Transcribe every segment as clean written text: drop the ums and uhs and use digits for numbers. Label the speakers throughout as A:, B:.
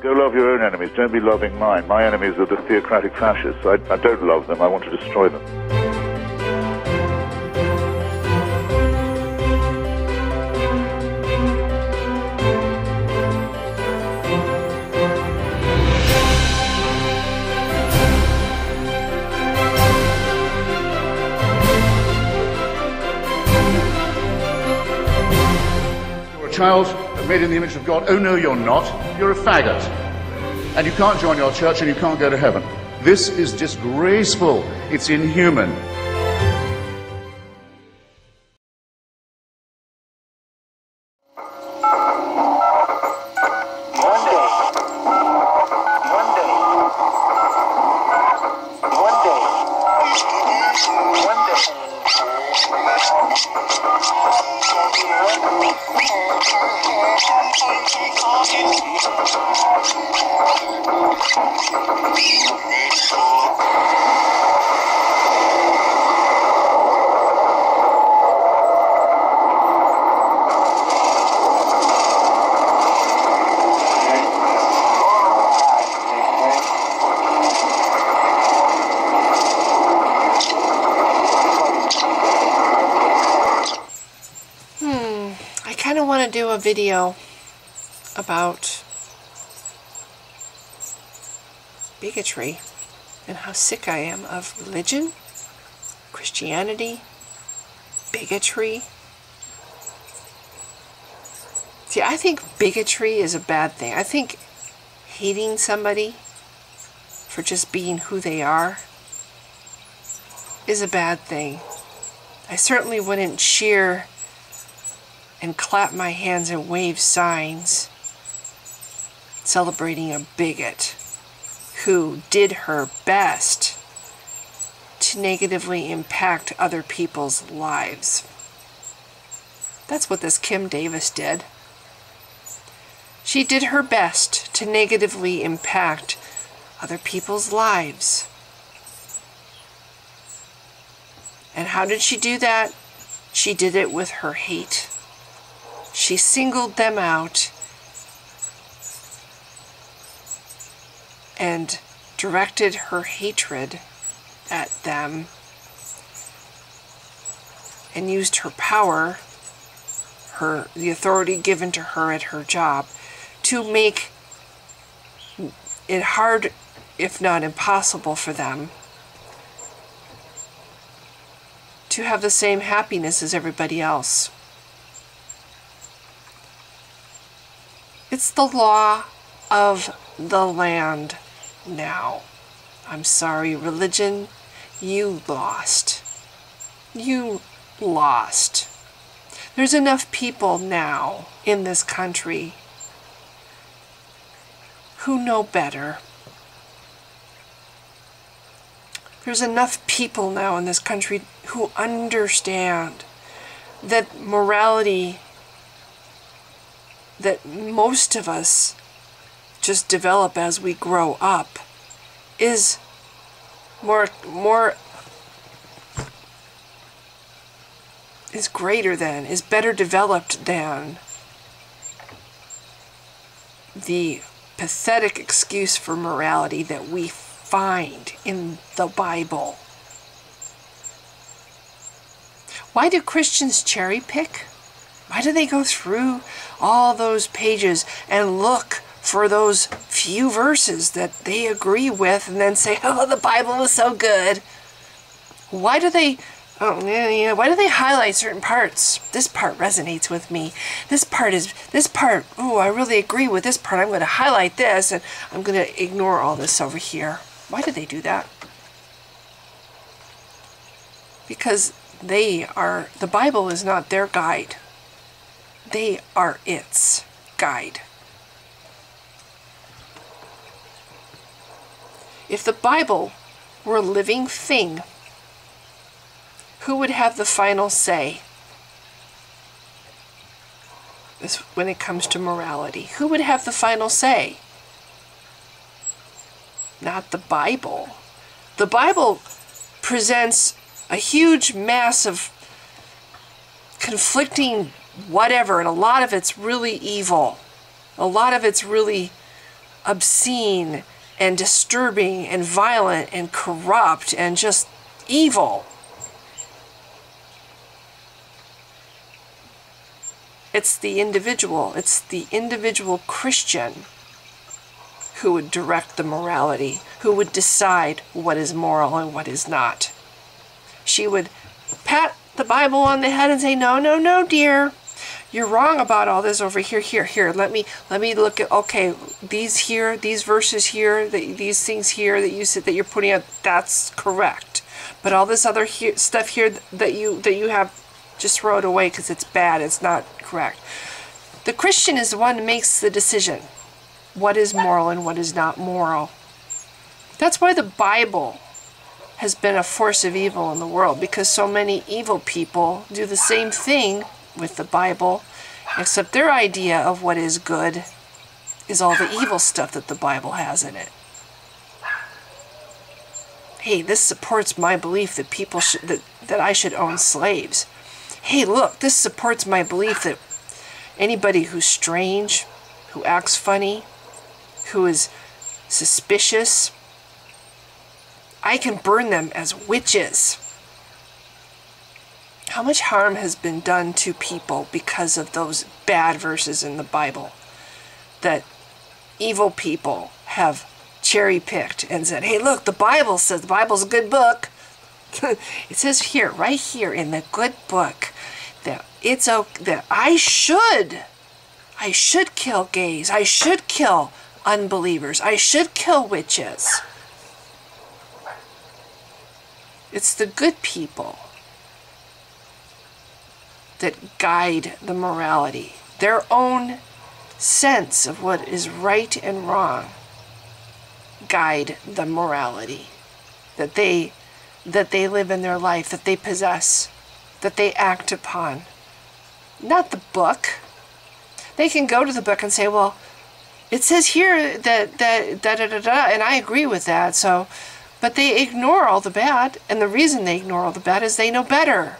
A: Go love your own enemies. Don't be loving mine. My enemies are the theocratic fascists. I don't love them. I want to destroy them.
B: Child made in the image of God. Oh no, you're not. You're a faggot. And you can't join your church and you can't go to heaven. This is disgraceful. It's inhuman.
C: Do a video about bigotry and how sick I am of religion, Christianity, bigotry. See, I think bigotry is a bad thing. I think hating somebody for just being who they are is a bad thing. I certainly wouldn't cheer and clap my hands and wave signs celebrating a bigot who did her best to negatively impact other people's lives. That's what this Kim Davis did. She did her best to negatively impact other people's lives. And how did she do that? She did it with her hate. She singled them out and directed her hatred at them and used her power, the authority given to her at her job, to make it hard, if not impossible, for them to have the same happiness as everybody else. It's the law of the land now. I'm sorry, religion, you lost. You lost. There's enough people now in this country who know better. There's enough people now in this country who understand that morality that most of us just develop as we grow up is is greater than, is better developed than the pathetic excuse for morality that we find in the Bible. Why do Christians cherry pick? Why do they go through all those pages and look for those few verses that they agree with and then say, oh, the Bible is so good? Why do they why do they highlight certain parts? This part resonates with me. This part, oh, I really agree with this part. I'm going to highlight this and I'm going to ignore all this over here. Why do they do that? Because the Bible is not their guide. They are its guide. If the Bible were a living thing, who would have the final say when it comes to morality? Who would have the final say? Not the Bible. The Bible presents a huge mass of conflicting whatever, and a lot of it's really evil. A lot of it's really obscene and disturbing and violent and corrupt and just evil. It's the individual Christian who would direct the morality, who would decide what is moral and what is not. She would pat the Bible on the head and say, no, no, no, dear. You're wrong about all this over here, here. Let me look at, okay, these here, these verses here, these things here that you said that you're putting out, that's correct. But all this other stuff here that you have, just throw it away because it's bad, it's not correct. The Christian is the one who makes the decision. What is moral and what is not moral. That's why the Bible has been a force of evil in the world, because so many evil people do the same thing with the Bible, except their idea of what is good is all the evil stuff that the Bible has in it. Hey, this supports my belief that people should, that I should own slaves. Hey, look, this supports my belief that anybody who's strange, who acts funny, who is suspicious, I can burn them as witches. How much harm has been done to people because of those bad verses in the Bible that evil people have cherry-picked and said, hey, look, the Bible says, the Bible's a good book. It says here, right here in the good book, that it's okay, that I should kill gays, I should kill unbelievers, I should kill witches. It's the good people that guide the morality, their own sense of what is right and wrong, guide the morality that they live in their life, that they possess, that they act upon. Not the book. They can go to the book and say, well, it says here that and I agree with that, so, but they ignore all the bad, and the reason they ignore all the bad is they know better.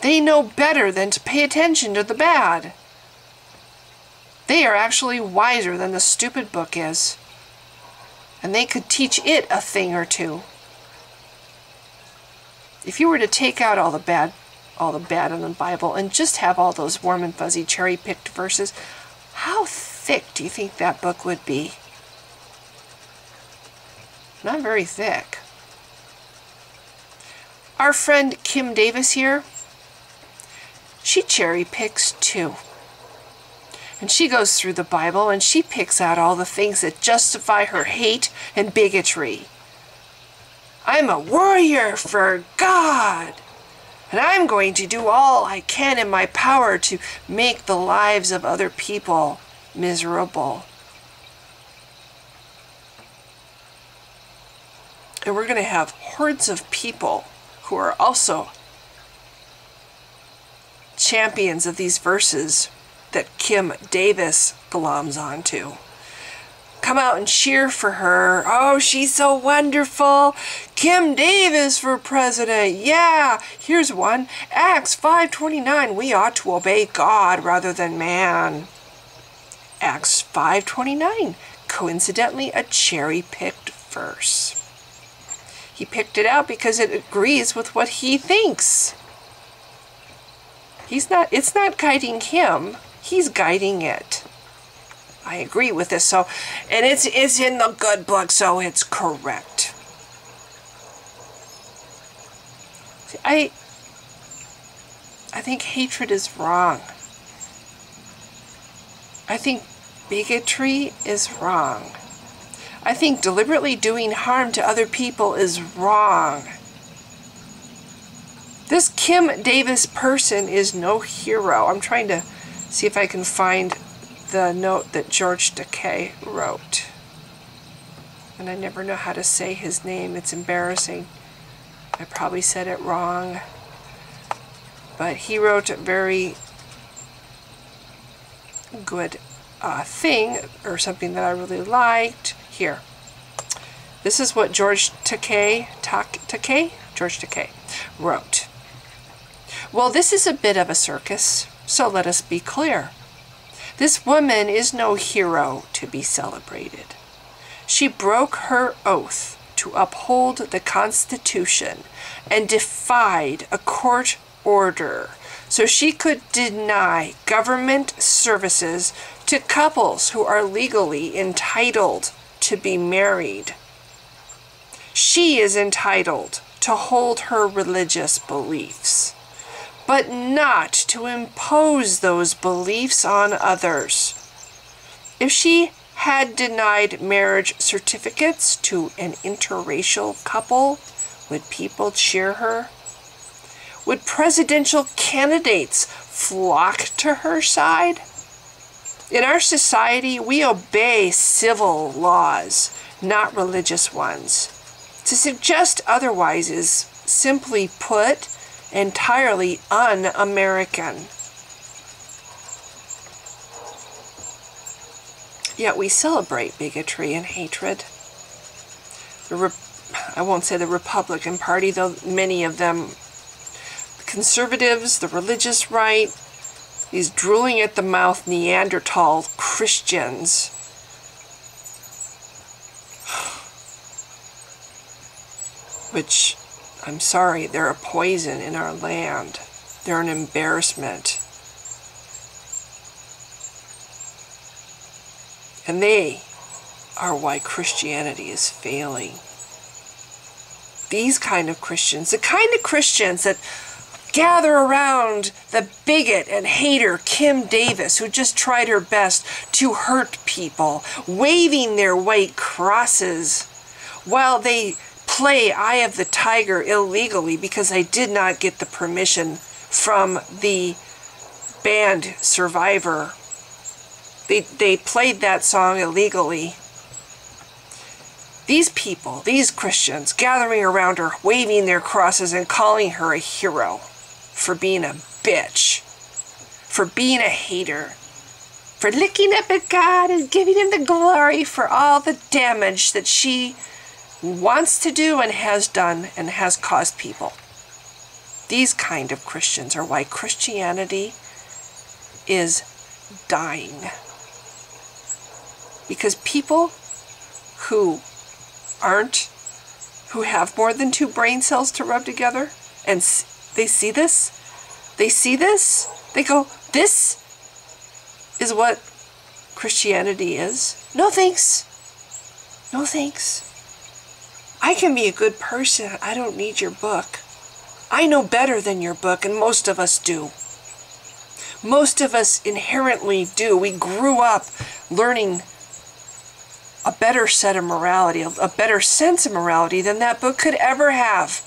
C: They know better than to pay attention to the bad. They are actually wiser than the stupid book is, and they could teach it a thing or two. If you were to take out all the bad in the Bible and just have all those warm and fuzzy cherry-picked verses, how thick do you think that book would be? Not very thick. Our friend Kim Davis here, she cherry-picks too. And she goes through the Bible and she picks out all the things that justify her hate and bigotry. I'm a warrior for God, and I'm going to do all I can in my power to make the lives of other people miserable. And we're going to have hordes of people who are also champions of these verses that Kim Davis gloms onto. Come out and cheer for her. Oh, she's so wonderful. Kim Davis for president. Yeah, here's one. Acts 5:29. We ought to obey God rather than man. Acts 5:29. Coincidentally, a cherry-picked verse. He picked it out because it agrees with what he thinks. It's not guiding him. He's guiding it. I agree with this, so, and it's in the good book, so it's correct. See, I think hatred is wrong. I think bigotry is wrong. I think deliberately doing harm to other people is wrong. This Kim Davis person is no hero. I'm trying to see if I can find the note that George Takei wrote. And I never know how to say his name. It's embarrassing. I probably said it wrong. But he wrote a very good thing, or something that I really liked. Here. This is what George Takei wrote. Well, this is a bit of a circus, so let us be clear. This woman is no hero to be celebrated. She broke her oath to uphold the Constitution and defied a court order so she could deny government services to couples who are legally entitled to be married. She is entitled to hold her religious beliefs, but not to impose those beliefs on others. If she had denied marriage certificates to an interracial couple, would people cheer her? Would presidential candidates flock to her side? In our society, we obey civil laws, not religious ones. To suggest otherwise is, simply put, entirely un-American. Yet we celebrate bigotry and hatred. I won't say the Republican Party, though many of them, the conservatives, the religious right, these drooling at the mouth Neanderthal Christians, which, I'm sorry, they're a poison in our land. They're an embarrassment. And they are why Christianity is failing. These kind of Christians, the kind of Christians that gather around the bigot and hater Kim Davis, who just tried her best to hurt people, waving their white crosses while they play Eye of the Tiger illegally because they did not get the permission from the band Survivor. They played that song illegally. These people, these Christians, gathering around her, waving their crosses and calling her a hero for being a bitch, for being a hater, for looking up at God and giving him the glory for all the damage that she wants to do and has done and has caused people. These kind of Christians are why Christianity is dying. Because people who have more than 2 brain cells to rub together, and they see this, they go, this is what Christianity is. No thanks. No thanks. I can be a good person. I don't need your book. I know better than your book, and most of us do. Most of us inherently do. We grew up learning a better set of morality, a better sense of morality than that book could ever have.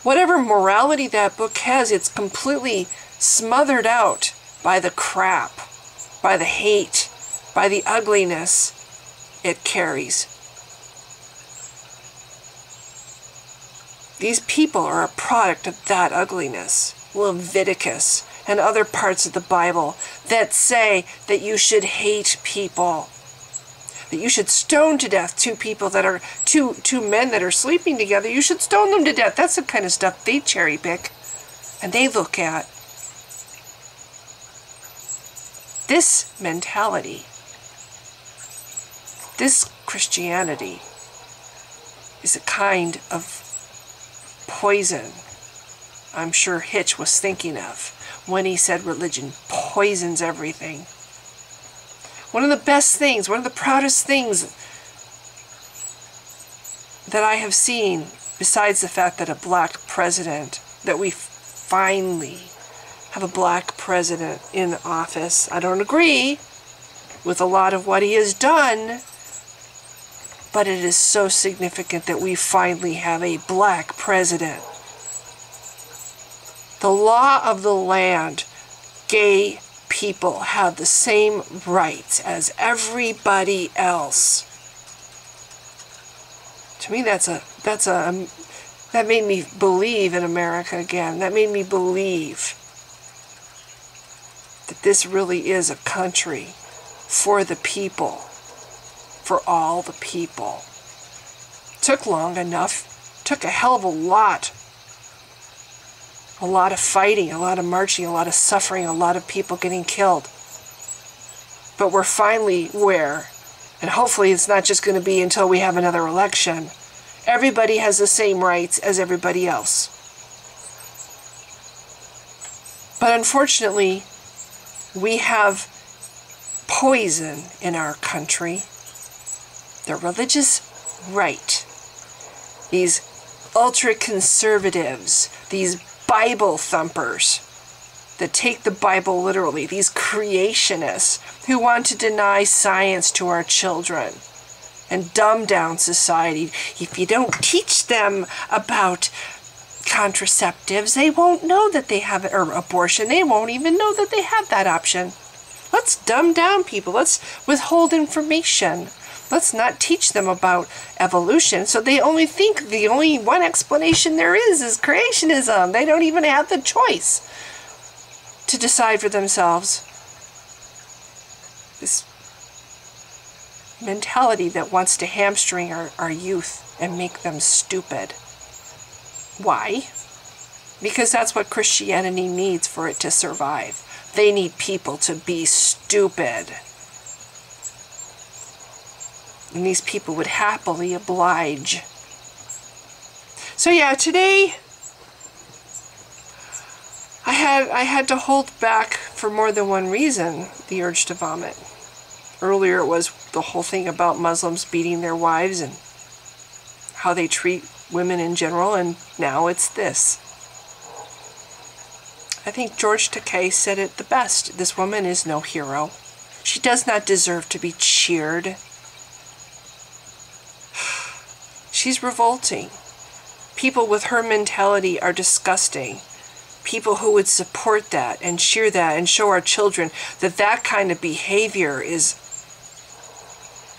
C: Whatever morality that book has, it's completely smothered out by the crap, by the hate, by the ugliness it carries. These people are a product of that ugliness. Leviticus and other parts of the Bible that say that you should hate people, that you should stone to death two men that are sleeping together. You should stone them to death. That's the kind of stuff they cherry pick and they look at. This mentality, this Christianity, is a kind of poison I'm sure Hitch was thinking of when he said religion poisons everything. One of the best things, one of the proudest things that I have seen, besides the fact that a black president, that we finally have a black president in office. I don't agree with a lot of what he has done, but it is so significant that we finally have a black president. The law of the land, gay people have the same rights as everybody else. To me, that made me believe in America again. That made me believe that this really is a country for the people, for all the people. Took long enough, took a hell of a lot a lot of fighting, a lot of marching, a lot of suffering, a lot of people getting killed. But we're finally where, and hopefully it's not just going to be until we have another election, everybody has the same rights as everybody else. But unfortunately, we have poison in our country. The religious right. These ultra-conservatives, these Bible thumpers that take the Bible literally, these creationists who want to deny science to our children and dumb down society. If you don't teach them about contraceptives, they won't know that they have it, or abortion, they won't even know that they have that option. Let's dumb down people. Let's withhold information. Let's not teach them about evolution, so they only think the only one explanation there is creationism. They don't even have the choice to decide for themselves. This mentality that wants to hamstring our youth and make them stupid. Why? Because that's what Christianity needs for it to survive. They need people to be stupid. And these people would happily oblige. So yeah, today I had to hold back for more than one reason the urge to vomit. Earlier it was the whole thing about Muslims beating their wives and how they treat women in general, and now it's this. I think George Takei said it the best. This woman is no hero. She does not deserve to be cheered. She's revolting. People with her mentality are disgusting. People who would support that and cheer that and show our children that that kind of behavior is...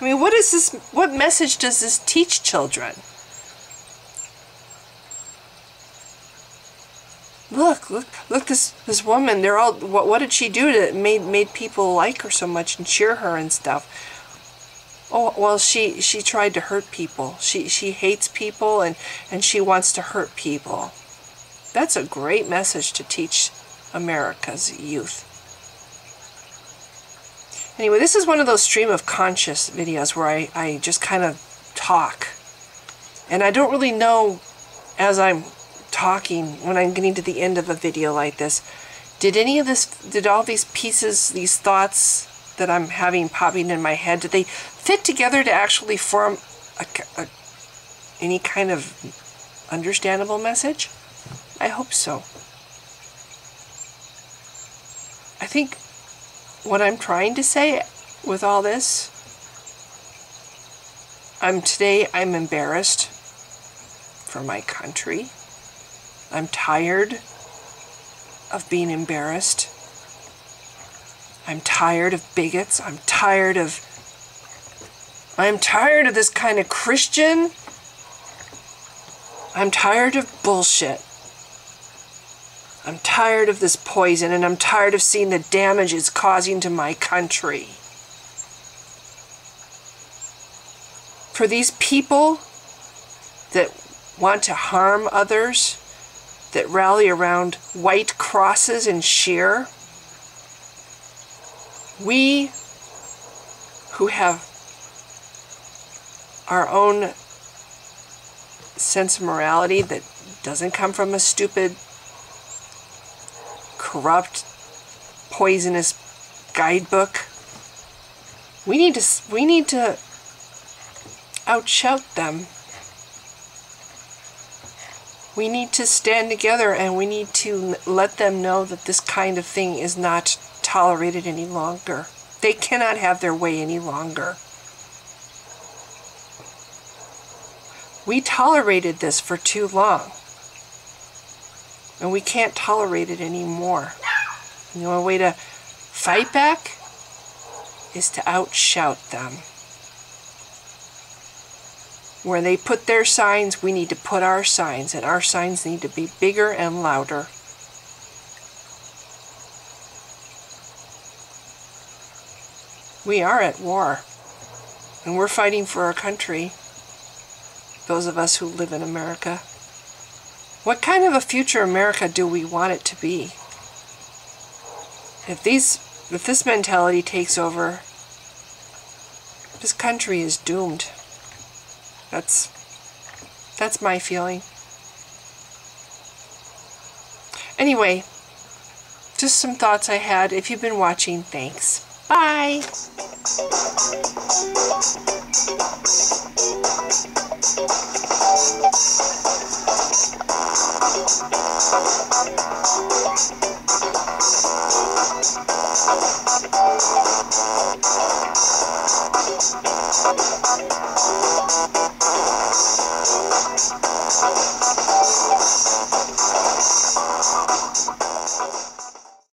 C: I mean, what is this? What message does this teach children? Look, this woman, they're all, what did she do that made people like her so much and cheer her and stuff? Oh, well, she tried to hurt people. She hates people and she wants to hurt people. That's a great message to teach America's youth. Anyway, this is one of those stream of conscious videos where I just kind of talk. And I don't really know as I'm talking, when I'm getting to the end of a video like this, did all these pieces, these thoughts that I'm having popping in my head, did they fit together to actually form any kind of understandable message? I hope so. I think what I'm trying to say with all this, I'm embarrassed for my country. I'm tired of being embarrassed. I'm tired of bigots. I'm tired of this kind of Christian. I'm tired of bullshit. I'm tired of this poison, and I'm tired of seeing the damage it's causing to my country. For these people that want to harm others, that rally around white crosses and cheer, we who have our own sense of morality that doesn't come from a stupid, corrupt, poisonous guidebook, we need to outshout them. We need to stand together, and we need to let them know that this kind of thing is not tolerated any longer. They cannot have their way any longer. We tolerated this for too long, and we can't tolerate it anymore. And the only way to fight back is to outshout them. Where they put their signs, we need to put our signs, and our signs need to be bigger and louder. We are at war, and we're fighting for our country, those of us who live in America. What kind of a future America do we want it to be? If this mentality takes over, this country is doomed. That's my feeling. Anyway, just some thoughts I had. If you've been watching, thanks. Bye!